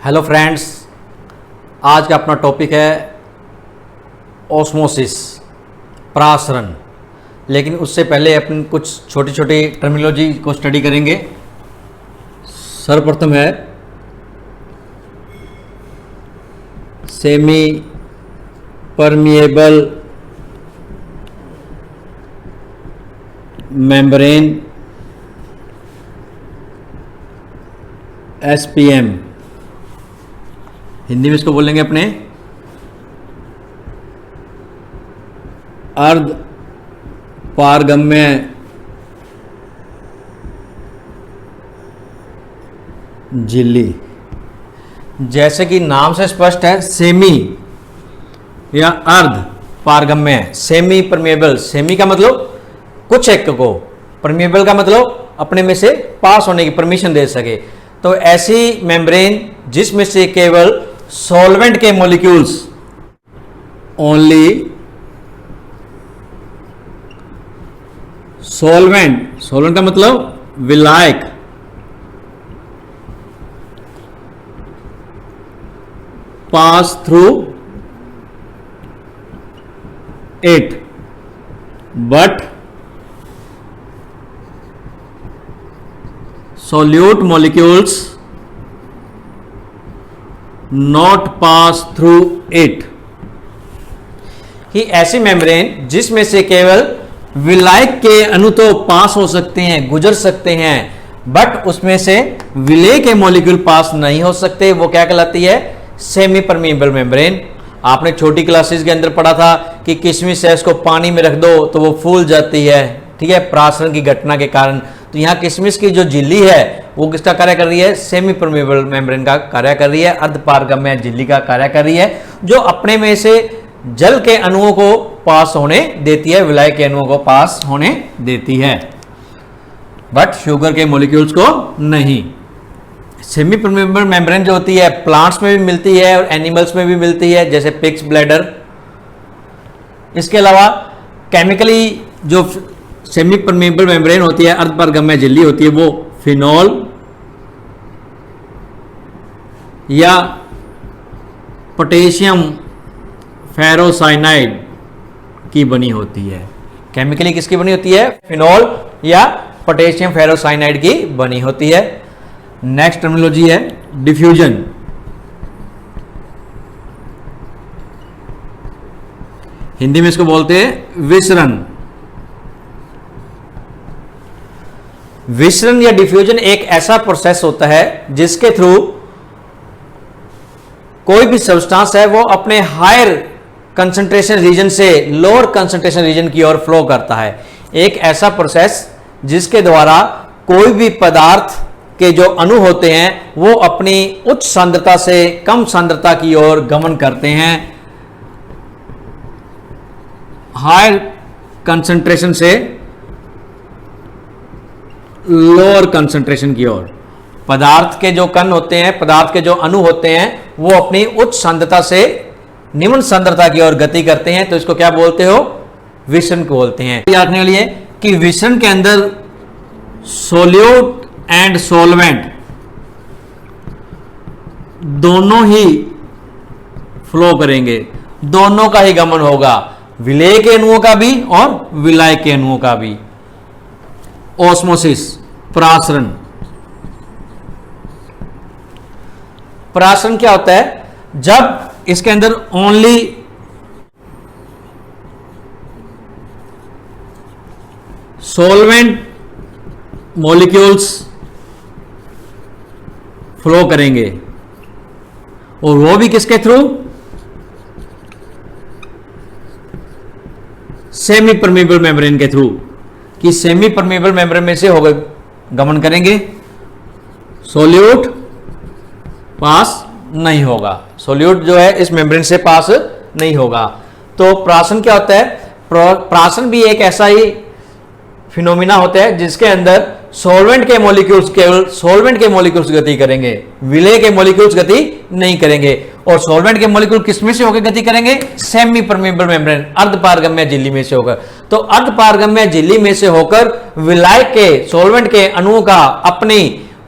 Hello friends, आज का अपना टॉपिक है ऑस्मोसिस, परासरण। लेकिन उससे पहले अपन कुछ छोटी छोटी टर्मिनोलॉजी को स्टडी करेंगे। सर्वप्रथम है semi permeable membrane, SPM। Hindi में इसको बोलेंगे अपने अर्ध पारगम्य झिल्ली। जैसे कि नाम से स्पष्ट है, सेमी या अर्ध पारगम्य। सेमी परमेबल, सेमी का मतलब कुछ एक को, परमेबल का मतलब अपने में से पास होने की परमिशन दे सके। तो ऐसी मेम्ब्रेन जिसमें से केवल सॉल्वेंट के मॉलिक्यूल्स, ओनली सॉल्वेंट, सॉल्वेंट का मतलब विलायक, pass through it, but solute molecules not pass through it। कि ऐसी मेम्ब्रेन जिसमें से केवल विलायक के अणु तो पास हो सकते हैं, गुजर सकते हैं, बट उसमें से विलेय के मॉलिक्यूल पास नहीं हो सकते, वो क्या कहलाती है? Semi permeable membrane. आपने छोटी क्लासेस के अंदर पढ़ा था कि किशमिश है, इसको पानी में रख दो तो वो फूल जाती है, ठीक है, परासरण की घटना के कारण। तो यहाँ किशमिश की जो झिल्ली है वो किसका कार्य कर रही है? सेमी परमेबल मेम्ब्रेन का कार्य कर रही है, अर्धपारगम्य झिल्ली का कार्य कर रही है, जो अपने में से जल के अणुओं को पास होने देती है, विलायक के अणुओं को पास होने देती है, बट शुगर के मॉलिक्यूल्स को नहीं। सेमी परमेबल मेम्ब्रेन जो होती है प्लांट्स में भी मिलती है और एनिमल्स में भी मिलती है, जैसे पिग्स ब्लैडर। इसके अलावा केमिकली जो सेमी परमेबल मेम्ब्रेन होती है, अर्धपारगम्य झिल्ली होती है, वो फिनॉल या पोटेशियम फेरोसाइनाइड की बनी होती है। केमिकली किसकी बनी होती है? फिनॉल या पोटेशियम फेरोसाइनाइड की बनी होती है। नेक्स्ट टर्मिनोलॉजी है डिफ्यूजन। हिंदी में इसको बोलते हैं विसरण। विसरण या डिफ्यूजन एक ऐसा प्रोसेस होता है जिसके थ्रू कोई भी सब्सटेंस है वो अपने हायर कंसंट्रेशन रीजन से लोअर कंसंट्रेशन रीजन की ओर फ्लो करता है। एक ऐसा प्रोसेस जिसके द्वारा कोई भी पदार्थ के जो अणु होते हैं वो अपनी उच्च सांद्रता से कम सांद्रता की ओर गमन करते हैं, हायर कंसंट्रेशन से लोअर कंसंट्रेशन की ओर। पदार्थ के जो कण होते हैं, पदार्थ के जो अणु होते हैं, वो अपनी उच्च सांद्रता से निम्न सांद्रता की ओर गति करते हैं। तो इसको क्या बोलते हो? विसरण को बोलते हैं। याद रखने के लिए कि विसरण के अंदर सोल्यूट एंड सॉल्वेंट दोनों ही फ्लो करेंगे, दोनों का ही गमन होगा, विलेय के अणुओं का भी और विलायक के अणुओं का भी। ऑस्मोसिस, परासरण। परासरण क्या होता है? जब इसके अंदर ओनली सॉल्वेंट मॉलिक्यूल्स फ्लो करेंगे, और वो भी किसके थ्रू? सेमी परमेबल मेम्ब्रेन के थ्रू। कि सेमी परमेबल मेम्ब्रेन में से होकर गमन करेंगे, सोल्यूट पास नहीं होगा, सोल्यूट जो है इस मेम्ब्रेन से पास नहीं होगा। तो परासरण क्या होता है? परासरण भी एक ऐसा ही फिनोमिना होता है जिसके अंदर सॉल्वेंट के मॉलिक्यूल्स केवल सॉल्वेंट के मॉलिक्यूल्स गति करेंगे, विलेय के मॉलिक्यूल्स गति नहीं करेंगे। और सॉल्वेंट के मॉलिक्यूल किसमें से होकर गति करेंगे? सेमी परमेबल मेम्ब्रेन, अर्धपारगम्य झिल्ली में से होकर। तो अर्धपारगम्य झिल्ली में से होकर विलायक के, सॉल्वेंट के अणुओं का अपनी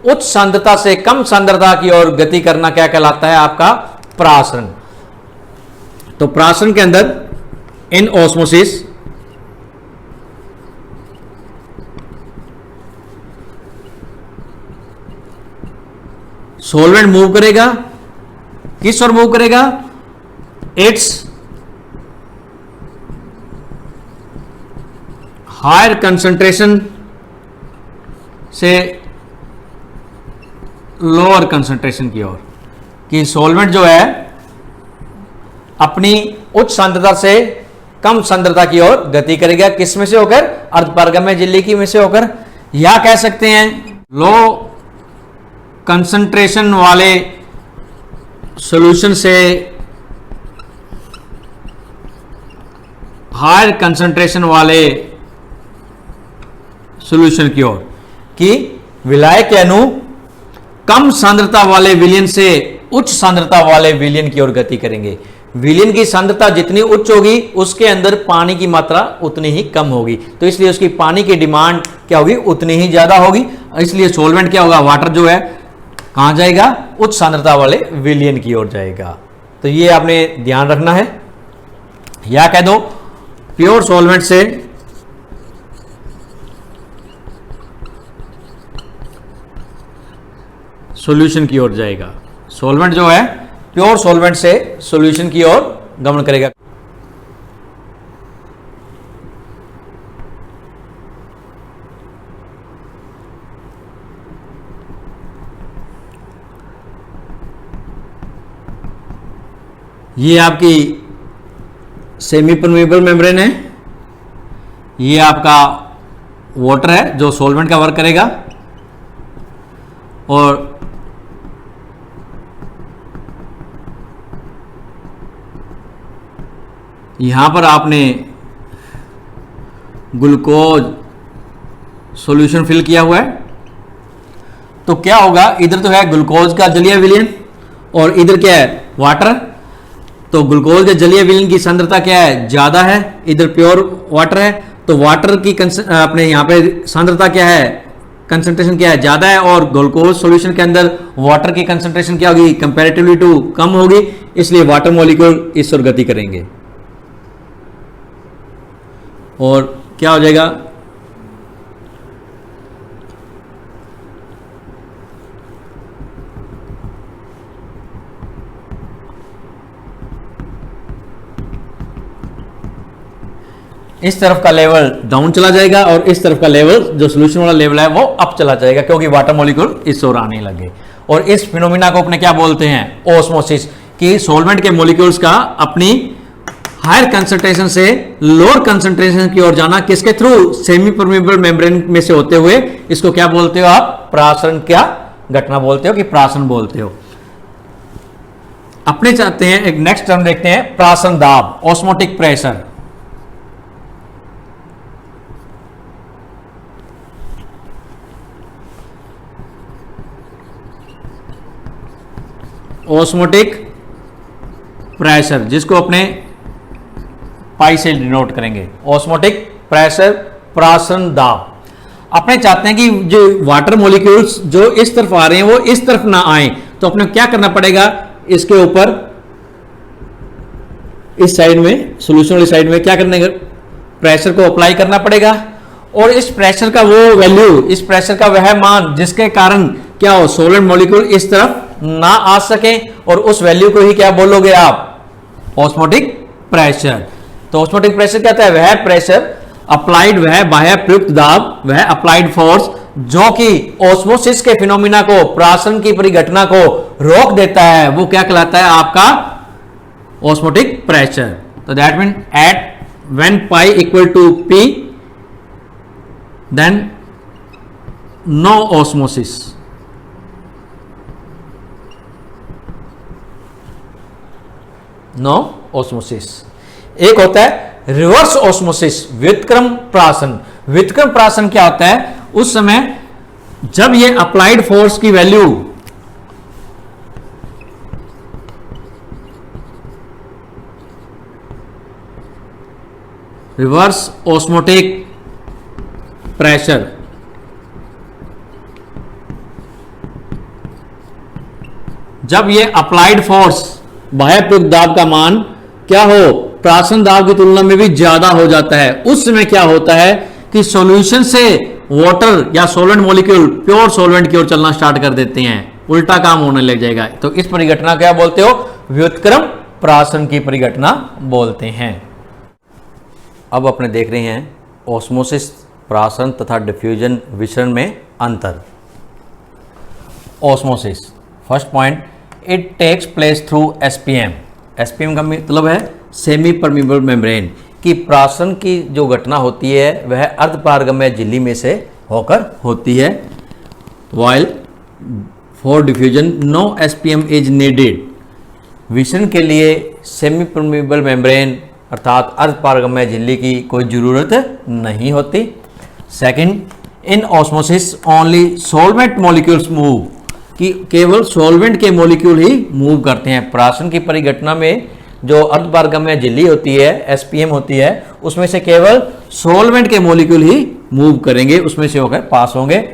उच्च सांद्रता से कम सांद्रता की ओर गति करना क्या कहलाता है? आपका प्रासरण। तो प्रासरण के अंदर इन ऑस्मोसिस सॉल्वेंट मूव करेगा, किस ओर मूव करेगा? इट्स हायर कंसंट्रेशन से लोअर कंसंट्रेशन की ओर, कि सॉल्वेंट जो है अपनी उच्च सांद्रता से कम सांद्रता की ओर गति करेगा, किस में से होकर? अर्धपारगम्य झिल्ली की में से होकर। या कह सकते हैं लो कंसंट्रेशन वाले सॉल्यूशन से हायर कंसंट्रेशन वाले सॉल्यूशन की ओर, कि विलायक के अणु कम सांद्रता वाले विलयन से उच्च सांद्रता वाले विलयन की ओर गति करेंगे। विलयन की सांद्रता जितनी उच्च होगी उसके अंदर पानी की मात्रा उतनी ही कम होगी, तो इसलिए उसकी पानी की डिमांड क्या होगी? उतनी ही ज्यादा होगी। इसलिए सॉल्वेंट क्या होगा? वाटर जो है कहां जाएगा? उच्च सांद्रता वाले विलयन की ओर जाएगा। तो ये आपने ध्यान रखना है। या कह दो प्योर सॉल्वेंट से सॉल्यूशन की ओर जाएगा। सॉल्वेंट जो है प्योर सॉल्वेंट से सॉल्यूशन की ओर गमन करेगा। ये आपकी सेमी परमेबल मेम्ब्रेन है, ये आपका वाटर है जो सॉल्वेंट का वर्क करेगा, और यहां पर आपने ग्लूकोज सॉल्यूशन फिल किया हुआ है। तो क्या होगा? इधर तो है ग्लूकोज का जलीय विलयन और इधर क्या है? वाटर। तो ग्लूकोज के जलीय विलयन की सांद्रता क्या है? ज्यादा है, इधर प्योर वाटर है, तो वाटर की अपने यहां पे सांद्रता क्या है? कंसंट्रेशन क्या है? ज्यादा है, और ग्लूकोज सॉल्यूशन के अंदर वाटर की कंसंट्रेशन क्या होगी? कंपैरेटिवली टू कम होगी, इसलिए वाटर मॉलिक्यूल इस ओर गति करेंगे। और क्या हो जाएगा? इस तरफ का लेवल डाउन चला जाएगा और इस तरफ का लेवल जो सॉल्यूशन वाला लेवल है वो अप चला जाएगा, क्योंकि वाटर मॉलिक्यूल इस ओर आने लगे। और इस फिनोमिना को अपने क्या बोलते हैं? ऑस्मोसिस। कि सॉल्वेंट के मॉलिक्यूल्स का अपनी हायर कंसंट्रेशन से लोअर कंसंट्रेशन की ओर जाना, किसके थ्रू? सेमी परमेबल मेम्ब्रेन में से होते हुए। इसको क्या बोलते हो आप? प्रासरण क्या घटना बोलते हो, कि प्रासरण बोलते हो। अपने चाहते हैं एक नेक्स्ट टर्म देखते हैं, प्रासरण दाब, ऑस्मोटिक प्रेशर। ऑस्मोटिक प्रेशर, जिसको अपने पाई से डिनोट करेंगे। ऑस्मोटिक प्रेशर, प्रासरण दाब। अपने चाहते हैं कि जो वाटर मॉलिक्यूल्स जो इस तरफ आ रहे हैं वो इस तरफ ना आए, तो अपने क्या करना पड़ेगा? इसके ऊपर इस साइड में, सॉल्यूशन वाली साइड में क्या करने? प्रेशर को अप्लाई करना पड़ेगा। और इस प्रेशर का वो वैल्यू, इस प्रेशर का वह मान जिसके कारण क्या हो? सॉलिड मॉलिक्यूल इस तरफ ना आ सके, और उस वैल्यू को ही क्या बोलोगे आप? Osmotic pressure. तो ऑस्मोटिक प्रेशर क्या होता है? वह प्रेशर अप्लाइड, वह बाह्य प्रयुक्त दाब, वह अप्लाइड फोर्स जो कि ऑस्मोसिस के फिनोमिना को, प्रासरण की परिघटना को रोक देता है, वो क्या कहलाता है? आपका ऑस्मोटिक प्रेशर। तो that mean at when pi equal to P, then no osmosis. No osmosis. एक होता है रिवर्स ऑस्मोसिस, व्युत्क्रम प्राशन। व्युत्क्रम प्राशन क्या होता है? उस समय जब ये अप्लाइड फोर्स की वैल्यू रिवर्स ऑस्मोटिक प्रेशर जब ये अप्लाइड फोर्स बाह्य प्रयुक्त दाब का मान क्या हो, प्राशन दाब की तुलना में भी ज्यादा हो जाता है, उस समय क्या होता है कि सॉल्यूशन से वाटर या सॉल्वेंट मॉलिक्यूल प्योर सॉल्वेंट की ओर चलना स्टार्ट कर देते हैं, उल्टा काम होने लग जाएगा। तो इस परिघटना क्या बोलते हो, व्युत्क्रम प्राशन की परिघटना बोलते हैं। अब अपने देख रहे हैं ऑस्मोसिस, प्राशन तथा डिफ्यूजन विसरण में अंतर। Osmosis, first point, it takes place through SPM. SPM का मतलब है सेमी परमीबल मेम्ब्रेन, कि प्राशन की जो घटना होती है वह अर्धपारगम्य झिल्ली में से होकर होती है। While for diffusion no SPM is needed. विसरण के लिए सेमी परमीबल मेम्ब्रेन अर्थात अर्धपारगम्य झिल्ली की कोई जरूरत नहीं होती। Second, in osmosis only solvent molecules move, कि केवल सॉल्वेंट के मॉलिक्यूल ही मूव करते हैं। प्राशन की परिघटना में जो अर्धपारगम्य झिल्ली होती है, एसपीएम होती है, उसमें से केवल सॉल्वेंट के मॉलिक्यूल ही मूव करेंगे, उसमें से होकर पास होंगे।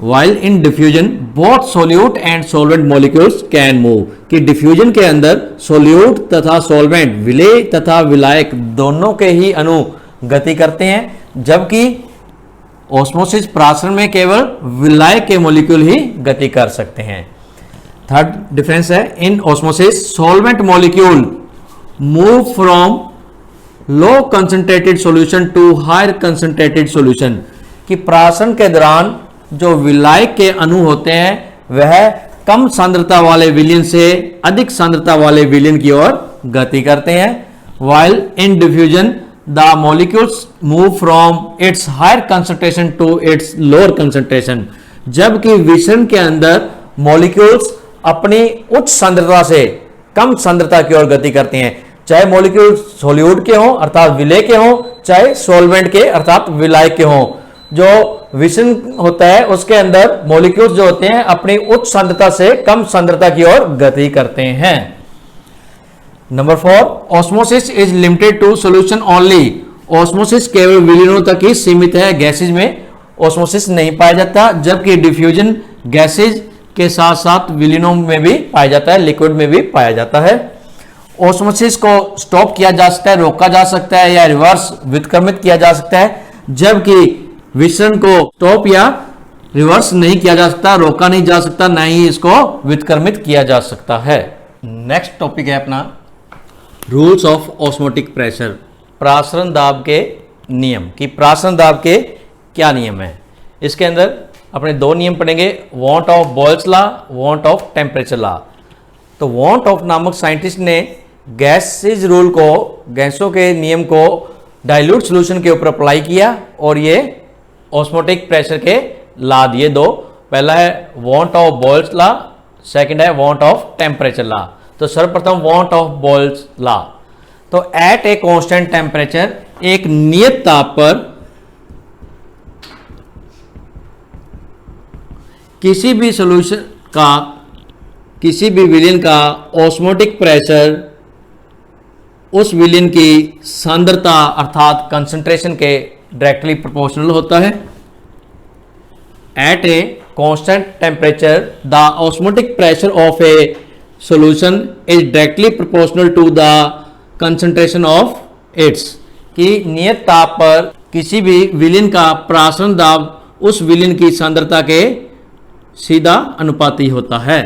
While in diffusion both solute and solvent molecules can move, कि डिफ्यूजन के अंदर सोल्यूट तथा सॉल्वेंट, विलेय तथा विलायक दोनों के ही अणु गति करते हैं, जबकि ऑस्मोसिस प्राशन में केवल विलायक के मॉलिक्यूल ही गति कर सकते हैं। थर्ड डिफरेंस है, in osmosis solvent molecule move from low concentrated solution to higher concentrated solution, कि प्राशन के दौरान जो विलायक के अणु होते हैं वह कम सांद्रता वाले विलयन से अधिक सांद्रता वाले विलयन की ओर गति करते हैं। While in diffusion the molecules move from its higher concentration to its lower concentration, जबकि विसरण के अंदर मॉलिक्यूल्स अपनी उच्च सांद्रता से कम सांद्रता की ओर गति करते हैं, चाहे मॉलिक्यूल सोल्यूट के हों अर्थात विलेय के हों, चाहे सॉल्वेंट के अर्थात विलायक के हों। जो विसरण होता है उसके अंदर मॉलिक्यूल्स जो होते हैं अपनी उच्च सांद्रता से कम सांद्रता की ओर गति करते हैं। Number 4, osmosis is limited to solution only. Osmosis केवल विलीनों तक ही सीमित है, गैसेज में ऑस्मोसिस नहीं पाया जाता, जबकि डिफ्यूजन गैसेज के साथ साथ विलीनों में भी पाया जाता है, लिक्विड में भी पाया जाता है। ऑस्मोसिस को स्टॉप किया जा सकता है, रोका जा सकता है या रिवर्स व्युत्क्रमित किया जा सकता है, जबकि विसरण को स्टॉप या रिवर्स नहीं किया जा सकता, रोका नहीं जा सकता, ना ही इसको व्युत्क्रमित किया जा सकता है। नेक्स्ट टॉपिक है अपना रूल्स ऑफ ऑस्मोटिक प्रेशर, प्रासरण दाब के नियम, कि प्रासरण दाब के क्या नियम है। इसके अंदर अपने दो नियम पढ़ेंगे, want of Boyle's law, want of temperature law. तो वॉन्ट ऑफ नामक साइंटिस्ट ने गैसेज रूल को, गैसों के नियम को डाइल्यूट सॉल्यूशन के ऊपर अप्लाई किया और ये ऑस्मोटिक प्रेशर के लॉ दिए दो। पहला है want of Boyle's law, second है वॉन्ट ऑफ टेम्परेचर लॉ। तो सर्वप्रथम वॉन्ट ऑफ बॉयल्स लॉ, तो एट ए कांस्टेंट टेम्परेचर, एक नियत ताप पर किसी भी सॉल्यूशन का, किसी भी विलयन का ऑस्मोटिक प्रेशर उस विलयन की सांद्रता अर्थात कंसंट्रेशन के डायरेक्टली प्रोपोर्शनल होता है। At a constant temperature the osmotic pressure of a solution is directly proportional to the concentration of its, कि नियत ताप पर किसी भी विलयन का प्रासरण दाब उस विलयन की सांद्रता के सीधा अनुपाती होता है।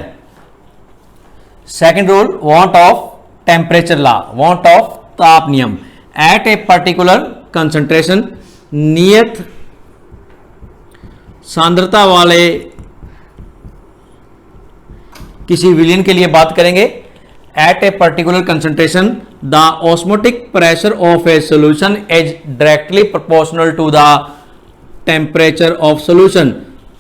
Second rule, want Hoff temperature law, Van't Hoff ताप नियम, एट ए पर्टिकुलर कंसंट्रेशन, नियत सांद्रता वाले किसी विलयन के लिए बात करेंगे। At a particular concentration the osmotic pressure of a solution is directly proportional to the temperature of solution,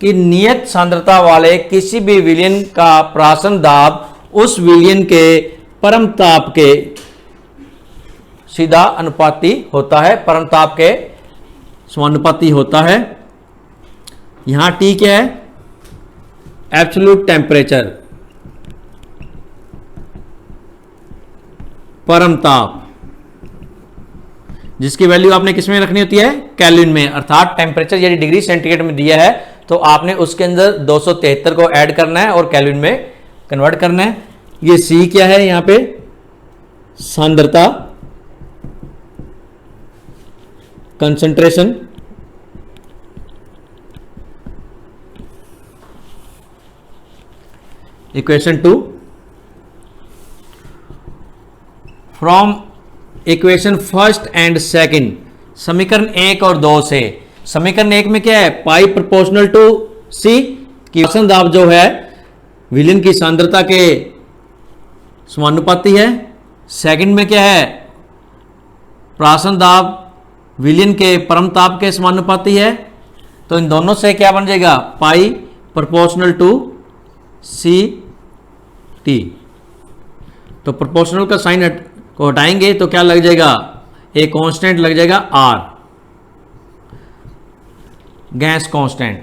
कि नियत सांद्रता वाले किसी भी विलयन का प्रासरण दाब उस विलयन के परम ताप के सीधा अनुपाती होता है, परम ताप के समानुपाती होता है। यहां T क्या है, एब्सोल्यूट टेम्परेचर, परम ताप, जिसकी वैल्यू आपने किस में रखनी होती है, केल्विन में, अर्थात टेम्परेचर यदि डिग्री सेंटीग्रेड में दिया है तो आपने उसके अंदर 273 को ऐड करना है और केल्विन में कन्वर्ट करना है। ये C क्या है यहां पे, सांद्रता, concentration, equation 2 from equation first and second, समीकरण 1 और 2 से। समीकरण 1 में क्या है, पाई प्रोपोर्शनल टू C की प्राशन दाब जो है विलयन की सांद्रता के समानुपाती है। सेकंड में क्या है, प्राशन दाब विलयन के परम ताप के समानुपाती है। तो इन दोनों से क्या बन जाएगा, पाई प्रोपोर्शनल टू सी टी। तो प्रोपोर्शनल का साइन को हटाएंगे तो क्या लग जाएगा, एक कांस्टेंट लग जाएगा आर, गैस कांस्टेंट,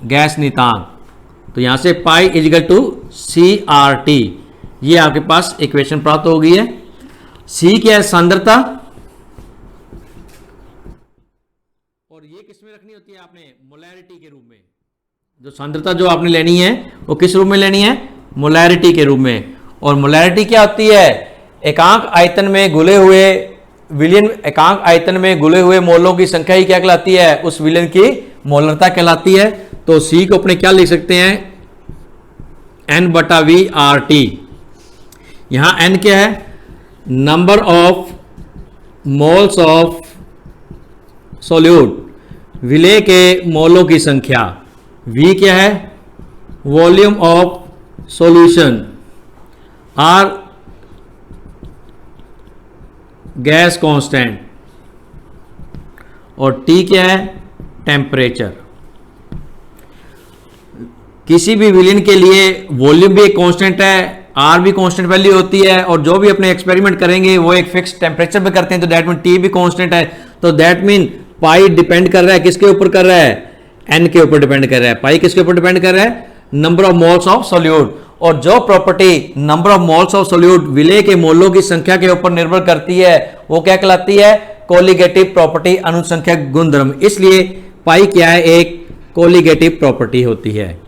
गैस नियतांक। तो यहां से pi is equal to C R T, ये आपके पास इक्वेशन प्राप्त हो गई है। सी क्या है, सांद्रता, और ये किस में रखनी होती है आपने, मोलैरिटी के रूप में। जो सांद्रता जो आपने लेनी है वो किस रूप में लेनी है, मोलैरिटी के रूप में। और मोलैरिटी क्या होती है, एकांक आयतन में घुले हुए विलयन, एकांक आयतन में घुले हुए मोलों की संख्या ही क्या कहलाती है, उस विलयन की मोलरता कहलाती है। तो सी को अपने क्या लिख सकते हैं, N/V/RT। यहां N क्या है, number of moles of solute, विलय के मोलों की संख्या। V क्या है, volume of solution. R gas constant, और T क्या है, टेम्परेचर। किसी भी विलयन के लिए वॉल्यूम भी एक कांस्टेंट है, आर भी कांस्टेंट वैल्यू होती है, और जो भी अपने एक्सपेरिमेंट करेंगे वो एक फिक्स टेम्परेचर पे करते हैं, तो दैट मीन टी भी कांस्टेंट है। तो दैट मीन पाई डिपेंड कर रहा है किसके ऊपर कर रहा है, एन के ऊपर डिपेंड कर रहा है। पाई किसके ऊपर डिपेंड कर रहा है, number of moles of solute. और जो property number of moles of solute विलय के मोलों की संख्या के ऊपर निर्भर करती है वो क्या कहलाती है, कोलिगेटिव प्रॉपर्टी, अनुसंख्यक गुणधर्म। इसलिए पाई क्या है, एक कोलिगेटिव प्रॉपर्टी होती है।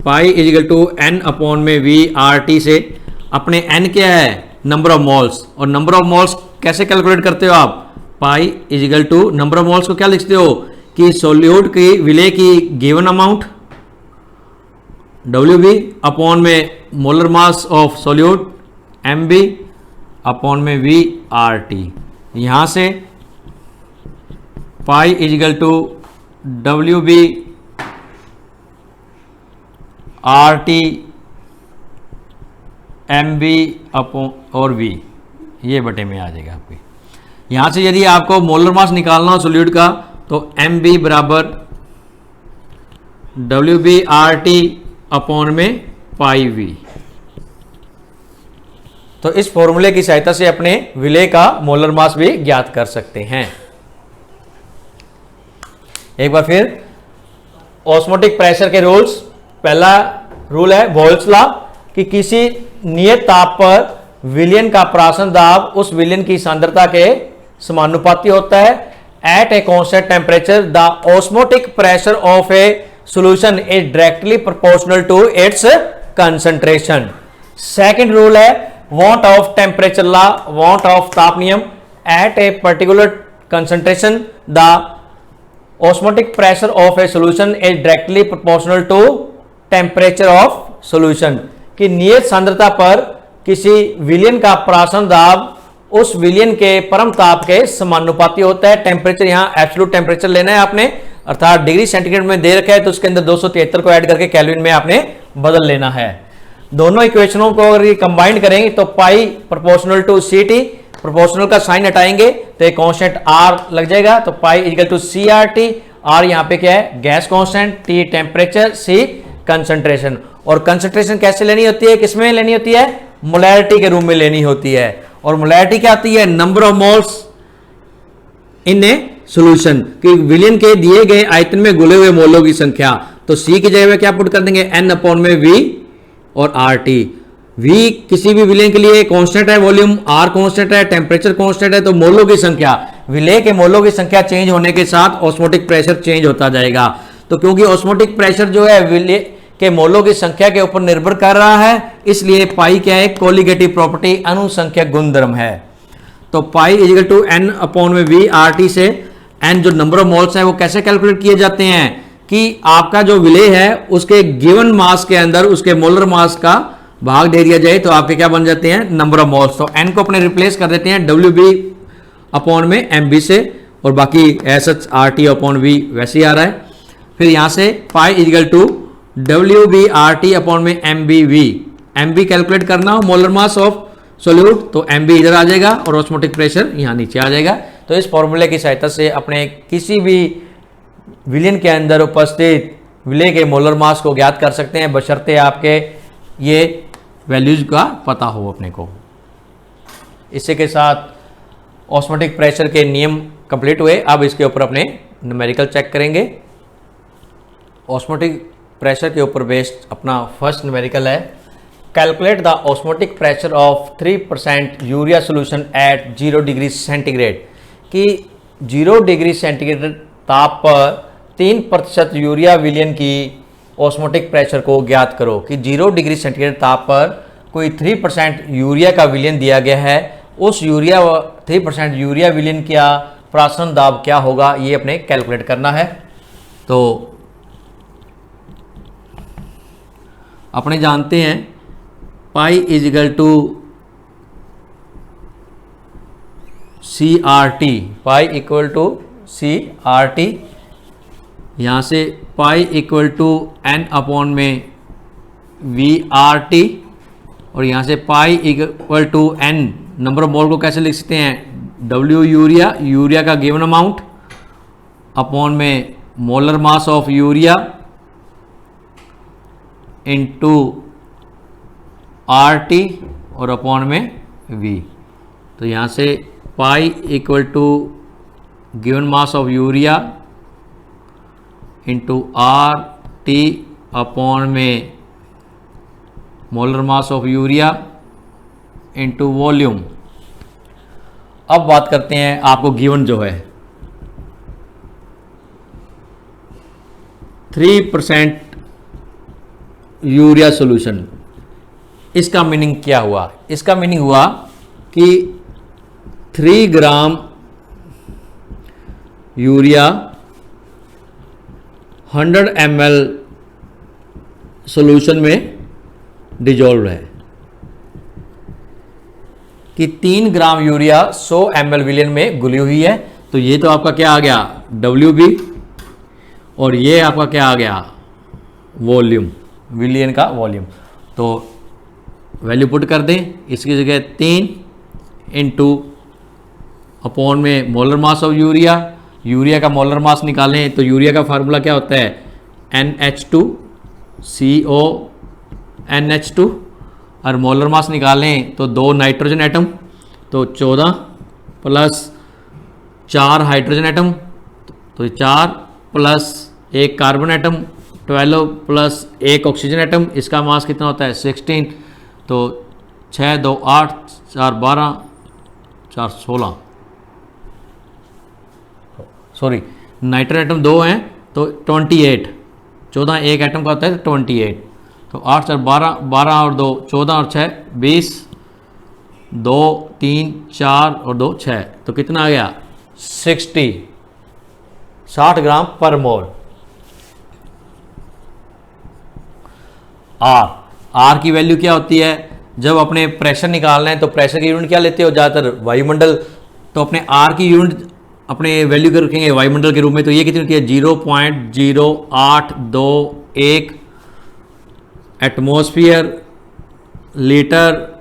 पाई इजिकल टू N/V/RT से अपने N क्या है, नंबर ऑफ मोल्स, और नंबर ऑफ मोल्स कैसे कैलकुलेट करते हो आप, pi is equal to number of moles को क्या लिखते हो कि सॉल्यूट की विलय की गिवन अमाउंट WB अपॉन में molar mass of solute MB upon में VRT। यहां से pi is equal to WB RT MB upon और V, ये बटे में आ जाएगा आपकी। यहां से यदि आपको मोलर मास निकालना हो सॉल्यूट का तो MB बराबर WB RT अपॉन में पाई V। तो इस फॉर्मूले की सहायता से अपने विलय का मोलर मास भी ज्ञात कर सकते हैं। एक बार फिर ऑस्मोटिक प्रेशर के रूल्स। पहला रूल है वोल्ट्स लॉ कि किसी नियत ताप पर विलयन का प्राशन दाब उस विलयन की सांद्रता के समानुपाती होता है। At a constant temperature the osmotic pressure of a solution is directly proportional to its concentration. Second rule है Van't Hoff temperature law, Van't Hoff ताप नियम। At a particular concentration the osmotic pressure of a solution is directly proportional to temperature of solution. कि नियत सांद्रता पर किसी विलयन का प्राशन दाब उस विलयन के परम ताप के समानुपाती होता है। टेम्परेचर यहां एब्सोल्यूट टेम्परेचर लेना है आपने, अर्थात डिग्री सेंटीग्रेड में दे रखा है तो उसके अंदर 273 को ऐड करके केल्विन में आपने बदल लेना है। दोनों इक्वेशनों को अगर कंबाइन करेंगे तो pi proportional to C T, proportional का साइन हटाएंगे तो एक कांस्टेंट आर लग जाएगा, तो pi equal to C R T. R यहां पे क्या है, gas constant, T temperature, C concentration. और कंसंट्रेशन कैसे लेनी होती है, किसमें लेनी होती है, मोलैरिटी के रूप में लेनी होती है। और मोलैरिटी क्या आती है, number of moles in A solution, कि विलयन के दिए गए आयतन में घुले हुए मोलों की संख्या। तो सी की जगह में क्या पुट कर देंगे, N अपॉन में V और RT। V किसी भी विलयन के लिए कांस्टेंट है, वॉल्यूम R कांस्टेंट है, टेम्परेचर कांस्टेंट है, तो मोलों की संख्या, विलय के मोलों की संख्या चेंज होने के साथ ऑस्मोटिक प्रेशर चेंज होता जाएगा। तो क्योंकि ऑस्मोटिक प्रेशर जो है विलय के मोलों की संख्या के ऊपर निर्भर कर रहा है, इसलिए पाई क्या है, कोलिगेटिव प्रॉपर्टी, अनुसंख्यक गुणधर्म है। तो पाई इजिकल टू एन अपॉन में वी आर टी से एन जो नंबर ऑफ मोल्स है वो कैसे कैलकुलेट किए जाते हैं कि आपका जो विलेय है उसके गिवन मास के अंदर उसके मोलर मास का भाग दे दिया जाए तो आपके क्या बन जाते हैं, नंबर ऑफ मोल्स। तो एन को अपने रिप्लेस कर देते हैं डब्ल्यू बी अपॉन में एम बी से, और बाकी एस एच आर टी अपॉन वी वैसे ही आ रहा है। फिर यहां से pi is equal to W B R T upon में M B V, M B calculate करना हो मोलर मास ऑफ सोल्यूट तो एम बी इधर आ जाएगा और ऑस्मोटिक प्रेशर यहां नीचे आ जाएगा। तो इस फॉर्मूले की सहायता से अपने किसी भी विलयन के अंदर उपस्थित विलेय के मोलर मास को ज्ञात कर सकते हैं, बशर्ते आपके ये वैल्यूज का पता हो अपने को। इसी के साथ ऑस्मोटिक प्रेशर के नियम कंप्लीट हुए। अब इसके ऊपर अपने न्यूमेरिकल चेक करेंगे। ऑस्मोटिक प्रेशर के ऊपर बेस्ड अपना फर्स्ट न्यूमेरिकल है, calculate the osmotic pressure of 3% urea solution at 0 degree centigrade, कि 0 डिग्री सेंटीग्रेड ताप पर 3% यूरिया विलयन की ऑस्मोटिक प्रेशर को ज्ञात करो। कि 0 डिग्री सेंटीग्रेड ताप पर कोई 3% यूरिया का विलयन दिया गया है, उस 3% यूरिया विलयन का प्राशन दाब क्या होगा, ये अपने कैलकुलेट करना है। तो अपने जानते हैं pi is equal to C R T, pi equal to C R T, यहाँ से pi equal to N upon में वी आर टी, और यहाँ से pi equal to N number of mole को कैसे लिख सकते हैं, डब्ल्यू यूरिया, यूरिया का गिवन अमाउंट अपॉन में molar mass of urea into R T और अपॉन में वी। तो यहाँ से pi equal to given mass of urea into R T upon में molar mass of urea into volume. अब बात करते हैं आपको गिवन जो है 3% यूरिया सॉल्यूशन, इसका मीनिंग क्या हुआ? इसका मीनिंग हुआ कि 3 ग्राम यूरिया 100 ml सॉल्यूशन में डिजोल्व है, कि 3 ग्राम यूरिया 100 ml विलयन में घुली हुई है। तो ये तो आपका क्या आ गया, WB, और ये आपका क्या आ गया, वॉल्यूम, विलयन का वॉल्यूम। तो वैल्यू पुट कर दें, इसकी जगह 3 इंटू अपॉन में molar mass of urea, urea का मोलर मास निकालें तो यूरिया का फार्मूला क्या होता है, NH2CO NH2, और मोलर मास निकालें तो 2 नाइट्रोजन एटम, तो 14 प्लस 4 हाइड्रोजन एटम, तो 4 plus 1 carbon atom, 12 plus 1 oxygen atom, इसका मास कितना होता है 16। तो 6 2 8 4 12 4 16, सॉरी नाइट्रोजन एटम 2 हैं तो 28, 14 एक एटम का होता है 28। तो 8 4 12, 12 और 2 14 और 6 20, 2 3 4 और 2 6, तो कितना आ गया 60 ग्राम पर मोल। आर की वैल्यू क्या होती है, जब अपने प्रेशर निकालना है तो प्रेशर की यूनिट क्या लेते हो ज़्यादातर, वायुमंडल। तो अपने आर की यूनिट अपने वैल्यू कर रखेंगे वायुमंडल के रूप में, तो ये कितनी होती है 0.0821 atmosphere litre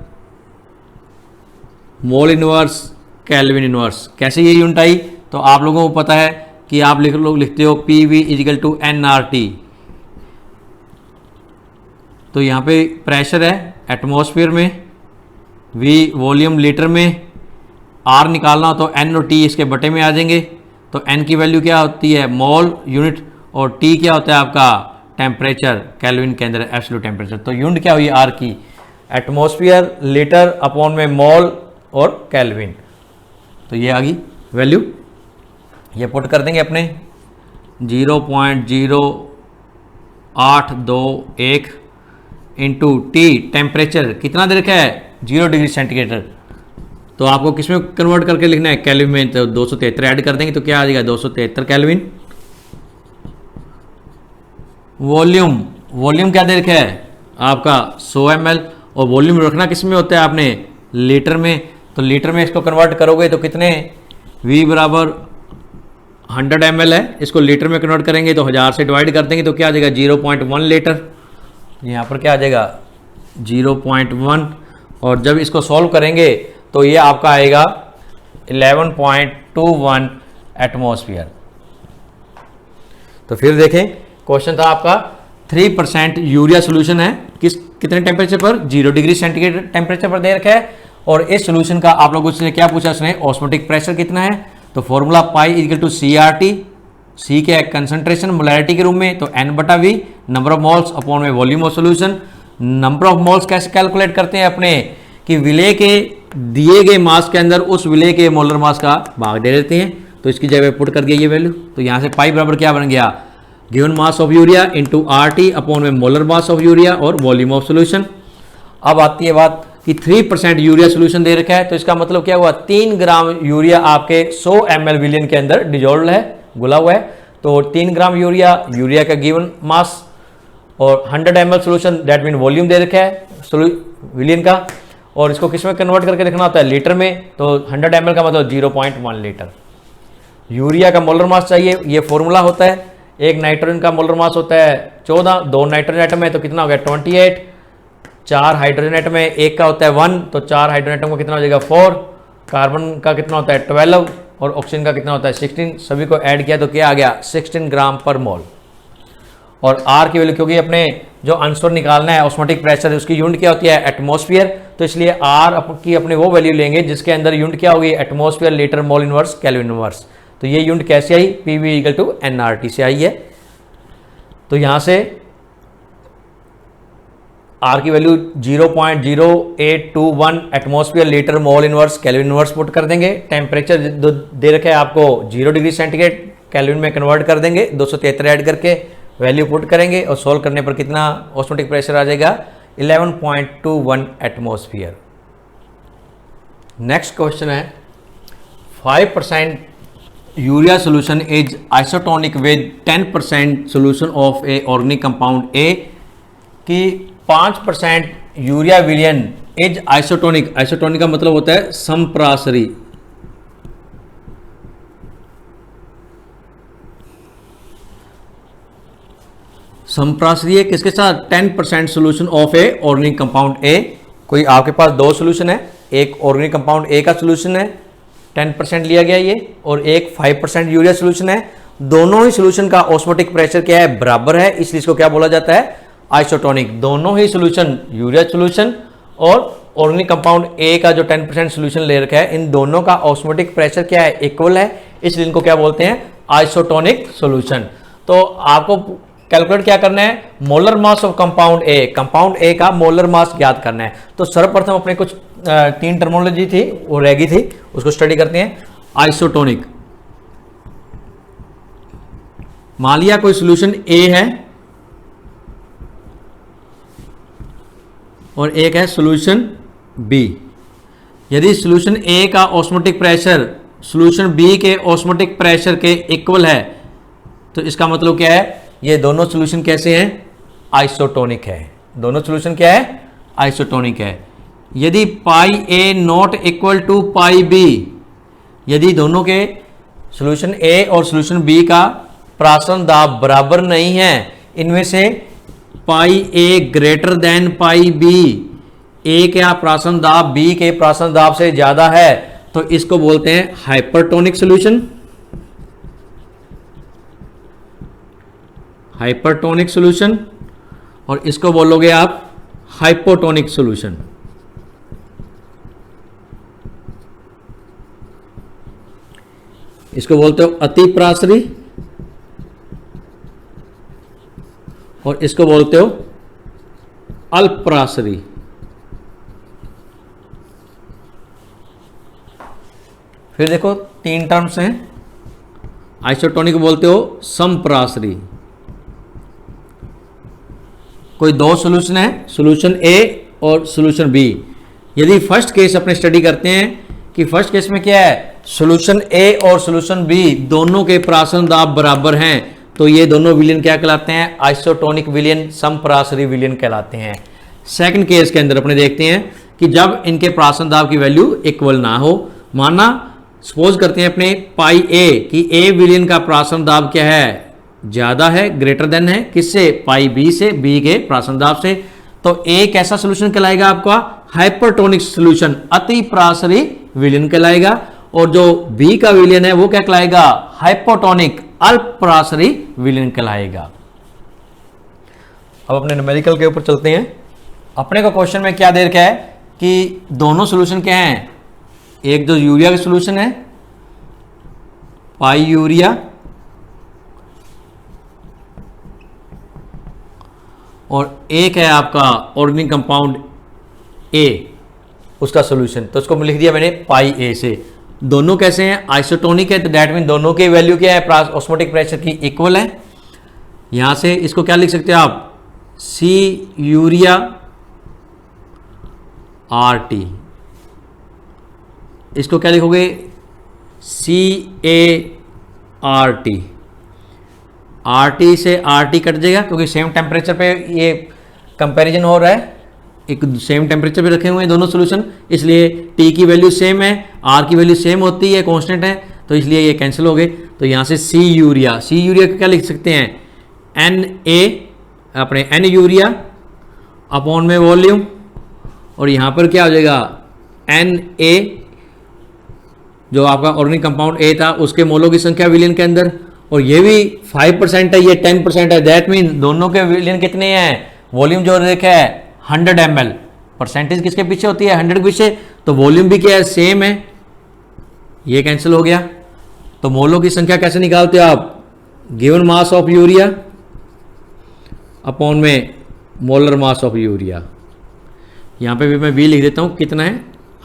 mole inverse kelvin inverse. कैसे ये यूनिट आई, तो आप लोगों को पता है कि आप लिखते हो PV इजिकल टू NRT। तो यहाँ पे प्रेशर है एटमॉस्फेयर में, V वॉल्यूम लीटर में, R निकालना हो तो N और T इसके बटे में आ जाएंगे। तो N की वैल्यू क्या होती है मोल यूनिट, और T क्या होता है आपका टेम्परेचर, केल्विन के अंदर एब्सोल्यूट टेम्परेचर। तो यूनिट क्या हुई R की, एटमॉस्फेयर लीटर अपॉन में मोल और केल्विन। तो ये आ गई वैल्यू, ये पुट कर देंगे अपने 0.0821 इंटू टी टेम्परेचर कितना दे रखा है 0 डिग्री सेंटीग्रेड। तो आपको किस में कन्वर्ट करके लिखना है केल्विन में, तो 273 ऐड कर देंगे तो क्या आ जाएगा 273 केल्विन। वॉल्यूम क्या दे रखा है आपका 100 ml, और वॉल्यूम रखना किस में होता है आपने लीटर में, तो लीटर में इसको कन्वर्ट करोगे तो कितने V बराबर 100 ml है, इसको लीटर में कन्वर्ट करेंगे तो 1000 से डिवाइड कर देंगे तो क्या आ जाएगा 0.1 लीटर। यहाँ पर क्या आ जाएगा 0.1, और जब इसको सॉल्व करेंगे तो ये आपका आएगा 11.21 एटमॉस्फेयर। तो फिर देखें क्वेश्चन था आपका 3% यूरिया सोल्यूशन है कितने टेम्परेचर पर 0 डिग्री सेंटीग्रेड टेम्परेचर पर दे रखा है, और इस सोल्यूशन का आप लोगों से क्या पूछा उसने ऑस्मोटिक प्रेशर कितना है, तो formula pi equal to CRT, C के कंसंट्रेशन मोलैरिटी के रूप में, तो N/V number of moles upon में volume of solution. Number of moles कैसे कैलकुलेट करते हैं अपने कि विलेय के दिए गए मास के अंदर उस विलेय के मोलर मास का भाग दे देते हैं, तो इसकी जगह पुट कर दिया ये वैल्यू, तो यहाँ से पाई बराबर क्या बन गया given mass of urea into RT upon में मोलर मास ऑफ यूरिया और वॉल्यूम ऑफ सोल्यूशन। अब आती है बात कि 3% यूरिया सोल्यूशन दे रखा है, तो इसका मतलब क्या हुआ 3 ग्राम यूरिया आपके 100 ml विलियन के अंदर डिजोल्व है, घुला हुआ है, तो 3 ग्राम यूरिया का गिवन मास, और 100 ml solution that mean volume दे रखा है विलियन का, और इसको किस में कन्वर्ट करके लिखना होता है लीटर में, तो 100 ml का मतलब 0.1 लीटर। यूरिया का मोलर मास चाहिए, ये फॉर्मूला होता है, एक नाइट्रोजन का मोलर मास होता है 14, 2 नाइट्रोजन एटम है तो कितना हो गया 28, 4 हाइड्रोजन एटम है, एक का होता है 1, तो 4 हाइड्रोजन एटम का कितना हो जाएगा 4, कार्बन का कितना होता है 12 और ऑक्सीजन का कितना होता है 16, सभी को ऐड किया तो क्या आ गया 16 ग्राम पर मोल। और R की वैल्यू क्योंकि अपने जो आंसर निकालना है ऑस्मोटिक प्रेशर उसकी यूनिट क्या होती है एटमॉस्फेयर, तो इसलिए R की अपने वो वैल्यू लेंगे जिसके अंदर यूनिट क्या होगी atmosphere litre mole inverse kelvin inverse. तो ये यूनिट कैसे आई PV इक्वल टू nRT से आई है, तो यहां से R की value 0.0821 atmosphere litre mole inverse kelvin inverse put कर देंगे। टेम्परेचर दे रखे है आपको 0 डिग्री सेंटीग्रेड, केल्विन में कन्वर्ट कर देंगे 273 ऐड करके वैल्यू पुट करेंगे, और सोल्व करने पर कितना ऑस्मोटिक प्रेशर आ जाएगा 11.21 एटमॉस्फेयर। नेक्स्ट क्वेश्चन है 5% urea solution is isotonic with 10% solution of A organic compound ए, कि 5% यूरिया विलियन इज आइसोटोनिक, आइसोटोनिक का मतलब होता है समप्रासरी, संप्रासरीय किसके साथ 10% solution of A organic compound ए। कोई आपके पास दो सोल्यूशन है, एक ऑर्गेनिक कंपाउंड ए का सोल्यूशन है 10% लिया गया ये, और एक 5% यूरिया सोल्यूशन है, दोनों ही सोल्यूशन का ऑस्मोटिक प्रेशर क्या है बराबर है, इसलिए इसको क्या बोला जाता है आइसोटोनिक। दोनों ही सोल्यूशन यूरिया सोल्यूशन और ऑर्गेनिक कंपाउंड ए का जो 10% सोल्यूशन ले रखा है इन दोनों का ऑस्मोटिक प्रेशर क्या है इक्वल है, इसलिए इनको क्या बोलते हैं आइसोटोनिक सोल्यूशन। तो आपको कैलकुलेट क्या करना है molar mass of compound A का मोलर मास ज्ञात करना है। तो सर्वप्रथम अपने कुछ 3 टर्मोलॉजी थी वो रह गई थी, उसको स्टडी करते हैं। आइसोटोनिक, मान लिया कोई सॉल्यूशन ए है और एक है सॉल्यूशन बी, यदि सॉल्यूशन ए का ऑस्मोटिक प्रेशर सॉल्यूशन बी के ऑस्मोटिक प्रेशर के इक्वल है तो इसका मतलब क्या है ये दोनों सॉल्यूशन कैसे हैं आइसोटोनिक है, दोनों सॉल्यूशन क्या है आइसोटोनिक है। यदि pi A not equal to pi B, यदि दोनों के सॉल्यूशन ए और सॉल्यूशन बी का प्राशन दाब बराबर नहीं है, इनमें से पाई ए ग्रेटर देन पाई बी, ए का प्राशन दाब बी के प्राशन दाब से ज्यादा है तो इसको बोलते हैं हाइपरटोनिक सॉल्यूशन, हाइपरटोनिक सॉल्यूशन, और इसको बोलोगे आप हाइपोटोनिक सॉल्यूशन। इसको बोलते हो अतिप्रासरी और इसको बोलते हो अल्पप्रासरी। फिर देखो 3 टर्म्स हैं आइसोटोनिक बोलते हो समपराश्रयी। कोई दो सॉल्यूशन है, सॉल्यूशन ए और सॉल्यूशन बी। यदि फर्स्ट केस अपने स्टडी करते हैं कि फर्स्ट केस में क्या है, सॉल्यूशन ए और सॉल्यूशन बी दोनों के प्राशन दाब बराबर हैं, तो ये दोनों विलयन क्या कहलाते हैं, आइसोटोनिक विलयन, समपराश्रयी विलयन कहलाते हैं। सेकंड केस के अंदर अपने देखते हैं कि जब इनके प्राशन दाब की वैल्यू इक्वल ना हो, माना सपोज करते हैं अपने पाई ए कि ए विलयन का प्राशन दाब क्या है, ज्यादा है, ग्रेटर देन है किससे, पाई बी से, बी के प्राशन दाब से, तो ए कैसा सोल्यूशन कहलाएगा आपका, हाइपरटोनिक सोल्यूशन, अति प्राश्रयी विलयन कहलाएगा। और जो बी का विलयन है वो क्या कहलाएगा, हाइपोटोनिक अल्प प्राश्रयी विलयन कहलाएगा। अब अपने न्यूमेरिकल के ऊपर चलते हैं। अपने को क्वेश्चन में क्या दे रखा है कि दोनों सोल्यूशन क्या हैं, एक जो यूरिया का सोल्यूशन है पाई यूरिया, और एक है आपका ऑर्गेनिक कंपाउंड ए, उसका सोल्यूशन, तो उसको लिख दिया मैंने पाई ए से। दोनों कैसे हैं, आइसोटोनिक है, तो दैट मीन दोनों की वैल्यू क्या है, ऑस्मोटिक प्रेशर की इक्वल है। यहां से इसको क्या लिख सकते हैं आप, सी यूरिया आर टी, इसको क्या लिखोगे, C A R T, R T से आर टी कट जाएगा क्योंकि सेम टेम्परेचर पे ये कंपैरिजन हो रहा है, एक सेम टेम्परेचर पे रखे हुए हैं दोनोन सोल्यूशन, इसलिए टी की वैल्यू सेम है, आर की वैल्यू सेम होती है, कांस्टेंट है, तो इसलिए ये कैंसिल हो गए। तो यहाँ से सी यूरिया, सी यूरिया का क्या लिख सकते हैं, एन ए, अपने एन यूरिया अपॉन में वॉल्यूम, और यहाँ पर क्या हो जाएगा, एन ए जो आपका ऑर्गेनिक कंपाउंड ए था उसके मोलों की संख्या विलयन के अंदर, और ये भी 5% है, ये 10% है, दैट मीन दोनों के विलयन कितने हैं, वॉल्यूम जो देखा है 100 ml, परसेंटेज किसके पीछे होती है, 100 के पीछे, तो वॉल्यूम भी क्या है, सेम है, ये कैंसिल हो गया। तो मोलों की संख्या कैसे निकालते हो आप, given mass of urea upon में मोलर मास ऑफ यूरिया, यहां पे भी मैं वी लिख देता हूं, कितना है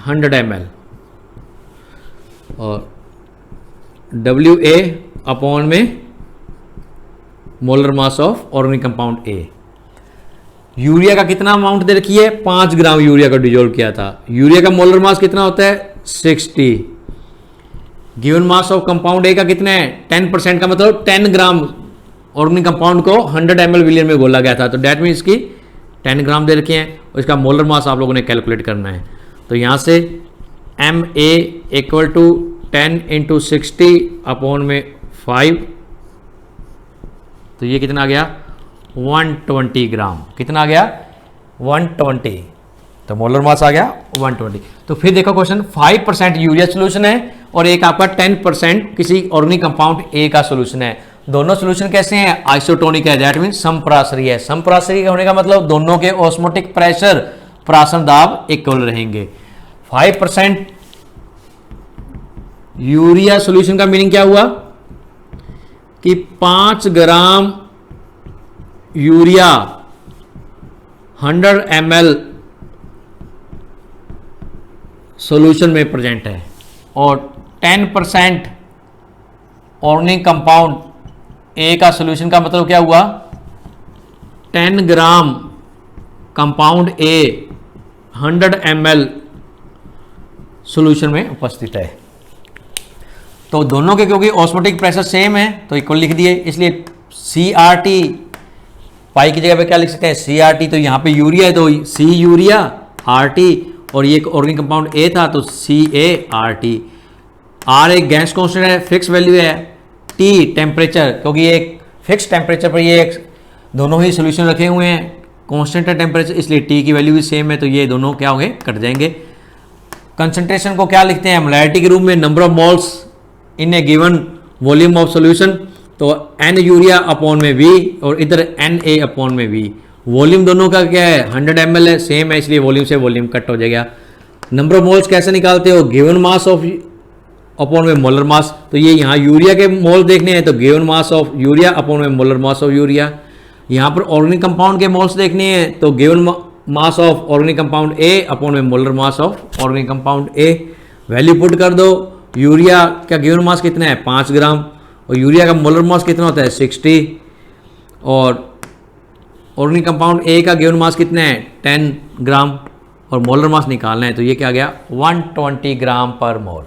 100 ml, और WA अपॉन में molar mass of organic compound A. Urea का कितना अमाउंट दे रखी है, 5 ग्राम यूरिया का डिजोल्व किया था, यूरिया का मोलर मास कितना होता है 60, given mass of compound A का कितना है 10% का मतलब 10 ग्राम ऑर्गेनिक कंपाउंड को 100 ml विलियन में घोला गया था, तो डेट मीन इसकी 10 ग्राम दे रखे हैं, और इसका मोलर मास आप लोगों ने कैलकुलेट करना है। तो यहां से M A equal to 10 into 60 upon में 5, तो ये कितना आ गया 120 ग्राम, कितना आ गया 120, तो मोलर मास आ गया 120। तो फिर देखो क्वेश्चन, 5% यूरिया सोल्यूशन है और एक आपका 10% किसी ऑर्गेनिक कंपाउंड ए का सोल्यूशन है, दोनों सोल्यूशन कैसे हैं, आइसोटोनिक है, दैट मीन समपराश्रयी है। समपराश्रयी होने का मतलब दोनों के ऑस्मोटिक प्रेशर, प्राशन दाब इक्वल रहेंगे। 5% यूरिया सोल्यूशन का मीनिंग क्या हुआ कि 5 ग्राम यूरिया 100 ml सॉल्यूशन में प्रेजेंट है, और 10% ऑर्गेनिक कंपाउंड ए का सॉल्यूशन का मतलब क्या हुआ, 10 ग्राम कंपाउंड ए 100 ml सॉल्यूशन में उपस्थित है। तो दोनों के क्योंकि ऑस्मोटिक प्रेशर सेम है तो इक्वल लिख दिए, इसलिए CRT, पाई की जगह पे क्या लिख सकते हैं CRT, तो यहाँ पे यूरिया है तो सी यूरिया RT, और ये ऑर्गेनिक कंपाउंड ए था तो CaRT। R एक गैस कांस्टेंट है, फिक्स वैल्यू है, T टेम्परेचर, क्योंकि ये एक फिक्स टेम्परेचर पर ये दोनों ही सोल्यूशन रखे हुए हैं, कांस्टेंट है टेम्परेचर, इसलिए T की वैल्यू भी सेम है, तो ये दोनों क्या होंगे, कट जाएंगे। कंसंट्रेशन को क्या लिखते हैं मोलैरिटी के रूप में, number of moles in A given volume of solution, तो N यूरिया अपॉन में V और इधर Na अपॉन में V। वॉल्यूम दोनों का क्या है 100 ml है, सेम है, इसलिए वॉल्यूम से वॉल्यूम कट हो जाएगा। नंबर ऑफ मोल्स कैसे निकालते हो, गिवन मास ऑफ अपॉन में मोलर मास, तो ये यहाँ यूरिया के मोल देखने हैं तो given mass of urea upon में मोलर मास ऑफ यूरिया। यहाँ पर ऑर्गेनिक कंपाउंड के मोल्स देखने हैं तो given mass of organic compound A upon में molar mass of organic compound A. Value put कर दो, यूरिया का गिवन मास कितना है 5 ग्राम, और यूरिया का मोलर मास कितना होता है 60, और ऑर्गेनिक कंपाउंड ए का गिवन मास कितना है 10 ग्राम, और मोलर मास निकालना है, तो ये क्या आ गया 120 ग्राम पर मोल।